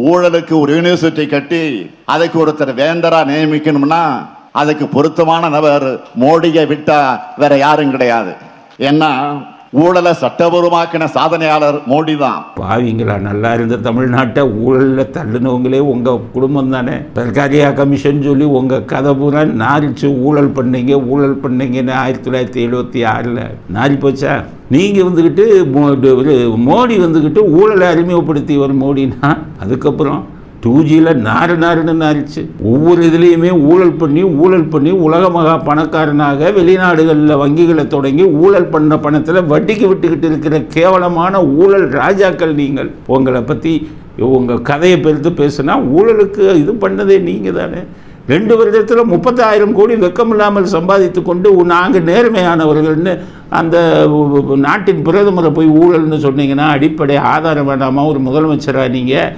ஊழலுக்கு ஒரு யூனிவர்சிட்டி கட்டி அதுக்கு ஒருத்தர் வேந்தரா நியமிக்கணும்னா அதுக்கு பொருத்தமான நபர் மோடியை விட்டா வேற யாரும் கிடையாது. ஏன்னா ஊழலை சட்டபூர்வமாக்கின சாதனையாளர் மோடி தான். பாவிங்களா, நல்லா இருந்த தமிழ்நாட்டை ஊழலில் தள்ளுனவங்களே உங்கள் குடும்பம் தானே. சர்க்காரியா கமிஷன் சொல்லி உங்கள் கதை பூரா நாரிச்சு ஊழல் பண்ணீங்கன்னு 1976 நாரி போச்சா. நீங்கள் வந்துக்கிட்டு மோடி வந்துக்கிட்டு ஊழலை அறிமுகப்படுத்தி வரும் மோடினா அதுக்கப்புறம் 2Gயில் நாருன்னு நாரிச்சு. ஒவ்வொரு இதுலேயுமே ஊழல் பண்ணி உலக மகா பணக்காரனாக வெளிநாடுகளில் வங்கிகளை தொடங்கி ஊழல் பண்ண பணத்தில் வட்டிக்கு விட்டுக்கிட்டு இருக்கிற கேவலமான ஊழல் ராஜாக்கள் நீங்கள். உங்களை பற்றி உங்கள் கதையை பெருத்து பேசுனா ஊழலுக்கு இது பண்ணதே நீங்கள் தானே. 2 வருடத்தில் 30,000 கோடி வெக்கமில்லாமல் சம்பாதித்து கொண்டு நாங்கள் நேர்மையானவர்கள்னு அந்த நாட்டின் பிரதமரை போய் ஊழல்னு சொன்னீங்கன்னா அடிப்படை ஆதாரம் வேண்டாமா ஒரு முதலமைச்சராக நீங்கள்?